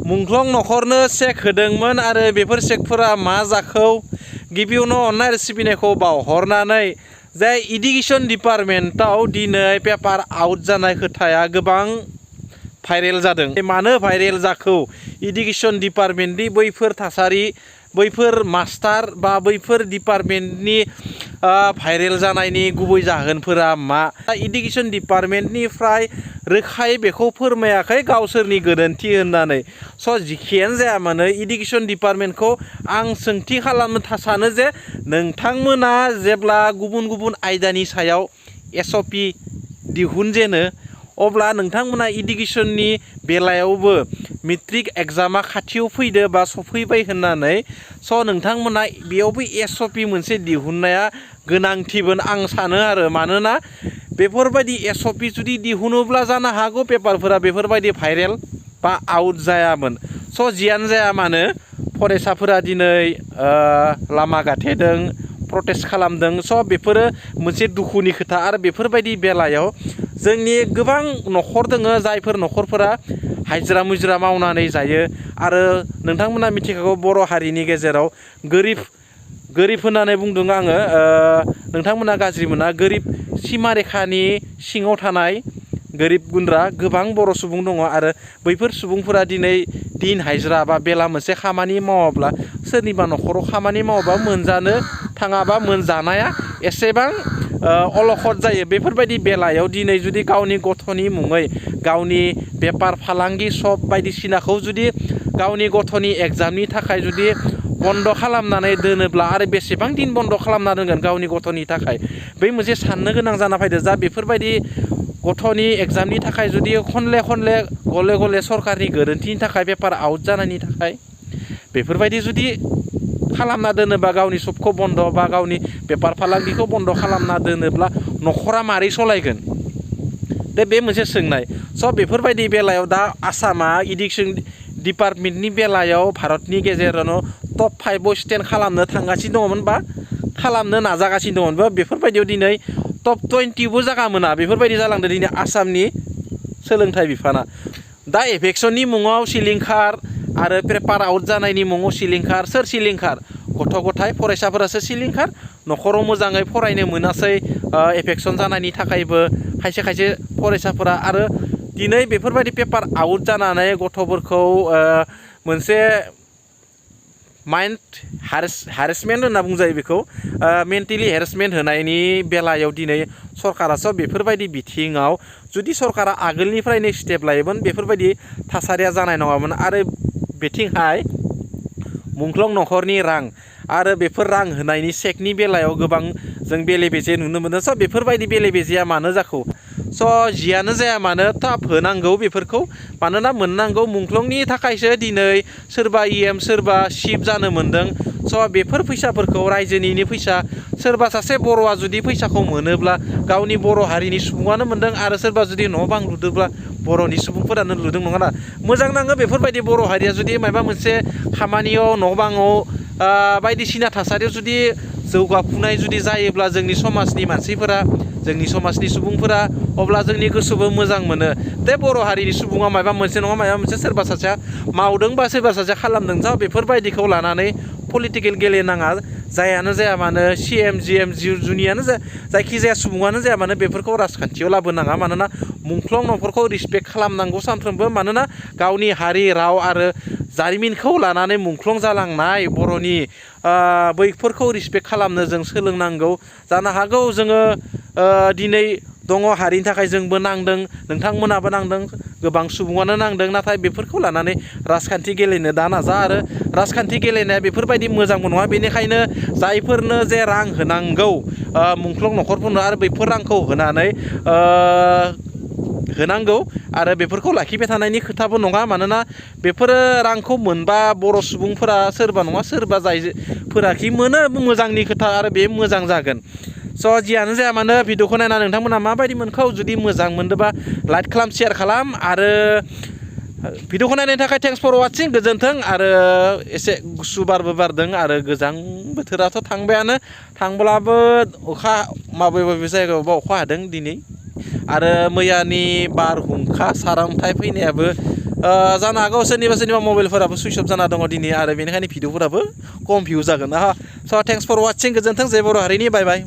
मुंख्लं नखरनो चेक होदोंमोन आरो बेफोर चेकफोरा मा जाखौ गिबियावनो अननाय सिबिनायखौ बावहरनानै जे इडुकेसन डिपार्टमेन्टआव दिनै पेपार आउट जानाय खोथाया गोबां भाइरेल जादों। मानो भाइरेल जाखौ इडुकेसन डिपार्टमेन्टनि बैफोर थासारि बैफोर मास्टार बा बैफोर डिपार्टमेन्टनि भाइरेल जानायनि गुबै जाहोनफोरा मा इडुकेसन डिपार्टमेन्टनिफ्राय रोखायै बेखौ फोरमायाखै गावसोरनि गोरोन्थि होननानै जिखियानो जाया मानो इडुकेसन डिपार्टमेन्टखौ आं सोंथि खालामनो सानो जे नोंथांमोना जेब्ला गुबुन गुबुन आयदानि सायाव SOP दिहुनजेनो अब्ला नोंथांमोना इडुकेसननि बेलायावबो मेट्रिक एग्जामा खाथियाव फैदो बा सफैबाय होननानै नोंथांमोना बेयावबो SOP मोनसे दिहुननाया गोनांथिबो आं सानो आरो मानोना बेफोरबायदि SOP जुदि दिहुनोब्ला जानो हागौ पेपारफोरा बेफोरबायदि भाइरेल बा आउट जायामोन। जियानो जाया मानो फरायसाफोरा दिनै लामा गाथेदों प्रटेस्ट खालामदों बेफोरो मोनसे दुखुनि खोथा आरो बेफोरबायदि बेलायाव जोंनि गोबां नखर दोङो जायफोर नखरफोरा हाजिरा मुजिरा मावनानै जायो आरो नोंथांमोना मिथिखागौ बर' हारिनि गेजेराव गोरिब होननानै बुंदों आङो नोंथांमोना गाज्रि मोना गोरिब सिमा रेखानि सिङाव थानाय गोरिब गुन्द्रा गोबां बर' सुबुं दङ आरो बैफोर सुबुंफोरा दिनै दिन हाजिरा बा बेला मोनसे खामानि मावाब्ला सोरनिबा नखराव खामानि मावाबा मोनजानो थाङाबा मोनजानाया एसेबां अलखद जायो। बेफोरबायदि बेलायाव दिनै जुदि गावनि गथ'नि मुङै गावनि बेपार फालांगि सब बायदिसिनाखौ जुदि गावनि गथ'नि एग्जामनि थाखाय जुदि बन्द खालामनानै दोनोब्ला आरो बेसेबां दिन बन्द खालामना दोनगोन गावनि गथ'नि थाखाय बै मोनसे साननो गोनां जाना फैदो जा बेफोरबायदि गथ'नि एग्जामनि थाखाय जुदि खनले गले गले सरकारनि गोरोन्थिनि थाखाय पेपार आउट जानायनि थाखाय बेफोरबायदि जुदि खालामना दोनोबा गावनि सबखौ बन्द बा गावनि बेपार फालांगिखौ बन्द खालामना दोनोब्ला नखरा मारै सलायगोन बे मोनसे सोंनाय बेफोरबायदि बेलायाव दा आसामा इडुकेसन डिपार्टमेन्टनि बेलायाव भारतनि गेजेरावनो टप 5 स्टेन्ड खालामनो थांगासिनो दङमोन बा खालामनो नाजागासिनो दङमोन बेफोरबायदियाव दिनै टप 20बो जागा मोना बेफोरबायदि जालांदों दिनै आसामनि सोलोंथाइ बिफाना दा एभेक्सननि मुङाव सिलिंखार आरो पेपार आउट जानायनि मुङाव सिलिंखार सोर सिलिंखार गथ' गथाय फरायसाफोरासो सिलिंखार नखराव मोजाङै फरायनो मोनासै एफेक्सन जानायनि थाखायबो खायसे फरायसाफोरा आरो दिनै बेफोरबायदि पेपार आउट जानानै गथ'फोरखौ मोनसे माइन्ड हारेसमेन्ट होनना बुंजायो बेखौ मेन्टेलि हेरेसमेन्ट होनायनि बेलायाव दिनै सरकारासो बेफोरबायदि बिथिङाव जुदि सरकारा आगोलनिफ्रायनो स्टेप लायोमोन बेफोरबायदि थासारिया जानाय नङामोन आरो बेथिंहाय मुंख्लं नखरनि रां आरो बेफोर रां होनायनि चेकनि बेलायाव गोबां जों बेले बेजे नुनो मोनो बेफोरबायदि बेले बेजेया मानो जाखो जियानो जाया मानो थाब होनांगौ बेफोरखौ मानोना मोननांगौ मुंख्लंनि थाखायसो दिनै सोरबा EM सोरबा शिफ जानो मोनदों बेफोर फैसाफोरखौ रायजोनिनो फैसा सोरबा सासे बर'आ जुदि फैसाखौ मोनोब्ला गावनि बर' हारिनि सुबुङानो मोनदों आरो सोरबा जुदि न' बां लुदोंब्ला बर'नि सुबुंफोरानो लुदों नङा मोजां नाङो बेफोरबायदि बर' हारिया जुदि माबा मोनसे खामानियाव न' बाङाव बायदिसिना थासारियाव जुदि जौगाफुनाय जुदि जायोब्ला जोंनि समाजनि मानसिफोरा जोंनि समाजनि सुबुंफोरा अब्ला जोंनि गोसोबो मोजां मोनो बर' हारिनि सुबुङा माबा मोनसे नङा माबा मोनसे सोरबा सासेया मावदों बा सोरबा सासेया खालामदों बेफोरबायदिखौ लानानै पलिटिकेल गेलेनाङा जायानो जाया मानो CM GM जुनियानो जायखिजाया सुबुङानो जाया मानो बेफोरखौ राजखान्थियाव लाबोनाङा मानोना मुंख्लं न'खरखौ रिसपेक्ट खालामनांगौ सानफ्रोमबो मानोना गावनि हारि राव आरो जारिमिनखौ लानानै मुंख्लं जालांनाय बर'नि बैफोरखौ रिसपेक्ट खालामनो जों सोलोंनांगौ जानो हागौ जोङो दिनै दङ हारिनि थाखाय जोंबो नांदों नोंथांमोनाबो नांदों गोबां सुबुङानो नांदों नाथाय बेफोरखौ लानानै राजखान्थि गेलेनो दा नाजा आरो राजखान्थि गेलेनाया बेफोरबायदि मोजांबो नङा बेनिखायनो जायफोरनो जे रां होनांगौ मुंख्लं न'खरफोरनो आरो बैफोर रांखौ होनानै होनांगौ आरो बेफोरखौ लाखिबाय थानायनि खोथाबो नङा मानोना बेफोरो रांखौ मोनबा बर' सुबुंफोरा सोरबा नङा सोरबा जायफोराखि मोनो मोजांनि खोथा आरो बे मोजां जागोन जियानो जाया मानो भिडिअखौ नायना नोंथांमोना माबायदि मोनखौ जुदि मोजां मोनदोंबा लाइक खालाम शेयार खालाम आरो भिडिअखौ नायनायनि थाखाय थेंक्स फर वाचिं गोजोन्थों आरो एसे गुसु बारबो बारदों आरो गोजां बोथोराथ' थांबायानो थांब्लाबो अखा माबे जायगायावबा अखा हादों दिनै आरो मैयानि बारहुंखा सारअन्थाइ फैनायाबो जानो हागौ सोरनिबा मबाइलफोराबो सुइच अफ जाना दङ दिनै आरो बेनिखायनो भिडिअफोराबो खम भिउ जागोन स' थेंक्स फर वाचिं गोजोन्थों जय बर' हारिनि बाय बाय